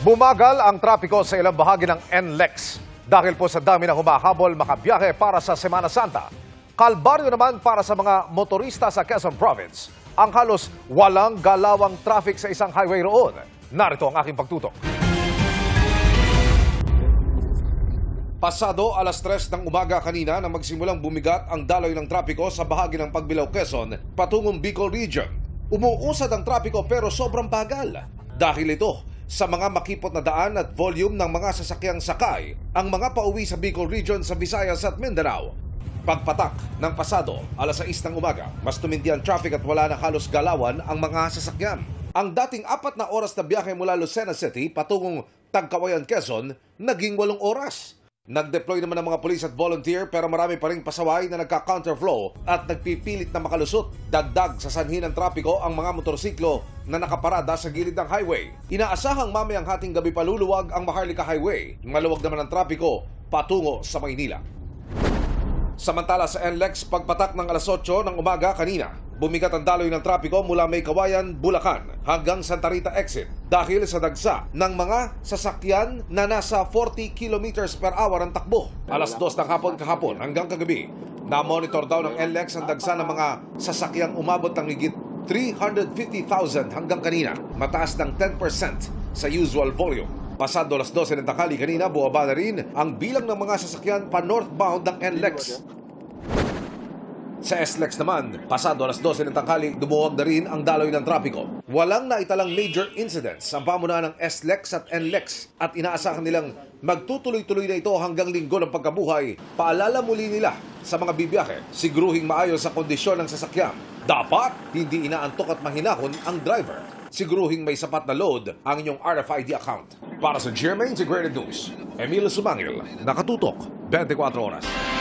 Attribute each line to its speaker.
Speaker 1: Bumagal ang trapiko sa ilang bahagi ng NLEX dahil po sa dami ng humahabol makabiyahe para sa Semana Santa. Kalbaryo naman para sa mga motorista sa Quezon Province. Ang halos walang galawang traffic sa isang highway roon. Narito ang aking pagtutok. Pasado alas 3 ng umaga kanina nang magsimulang bumigat ang daloy ng trapiko sa bahagi ng Pagbilao, Quezon patungong Bicol Region. Umuusad ang trapiko pero sobrang bagal. Dahil ito sa mga makipot na daan at volume ng mga sasakyang sakay ang mga pauwi sa Bicol Region sa Visayas at Mindanao. Pagpatak ng pasado alas 6 ng umaga, mas tumindi ang traffic at wala na halos galawan ang mga sasakyan. Ang dating 4 na oras na biyahe mula Lucena City patungong Tagkawayan, Quezon, naging 8 oras. Nag-deploy naman ng mga pulis at volunteer pero marami pa ring pasaway na nagka-counterflow at nagpipilit na makalusot. Dagdag sa sanhi ng trapiko ang mga motorsiklo na nakaparada sa gilid ng highway. Inaasahang mamayang hating gabi paluluwag ang Maharlika Highway. Maluwag naman ang trapiko patungo sa Maynila. Samantala sa NLEX, pagpatak ng alas 8 ng umaga kanina, bumigat ang daloy ng trapiko mula May Kawayan, Bulacan hanggang Santa Rita exit dahil sa dagsa ng mga sasakyan na nasa 40 kilometers per hour ang takbo. Alas 2 ng hapon kahapon hanggang kagabi, na-monitor daw ng NLEX ang dagsa ng mga sasakyang umabot ng higit 350,000 hanggang kanina, mataas ng 10% sa usual volume. Pasado alas 12 ng tanghali kanina, buwaba na rin ang bilang ng mga sasakyan pa-northbound ng NLEX. Sa SLEX naman, pasado alas 12 ng tanghali, dumuwag na rin ang daloy ng trapiko. Walang naitalang major incidents ang pamunuan ng SLEX at NLEX at inaasahan nilang magtutuloy-tuloy na ito hanggang linggo ng pagkabuhay. Paalala muli nila sa mga bibiyahe, siguruhing maayos sa kondisyon ng sasakyan. Dapat hindi inaantok at mahinahon ang driver. Siguruhing may sapat na load ang inyong RFID account. Para sa GMA Integrated News, Emilio Sumangil, nakatutok 24 oras.